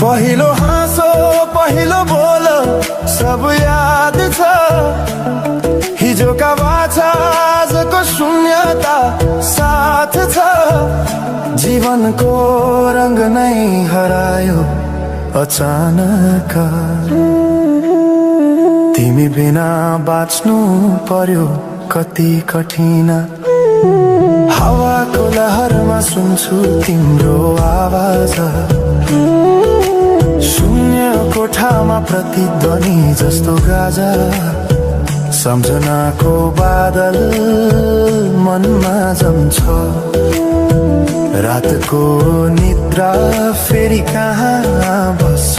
पहिलो हाँसो पहिलो बोल सब याद छ, हिजोका बाछा आजको शून्यता साथ छ। जीवनको रंग नै हरायो अचानक, तिमी बिना बाँच्नु पर्यो कति कठिन। हावाको लहरमा सुन्छु तिम्रो आवाज, शून्य कोठामा प्रतिध्वनि जस्तो गाजा। सम्झनाको बादल मनमा जम्छ, रातको निद्रा फेरि कहाँ बस्छ।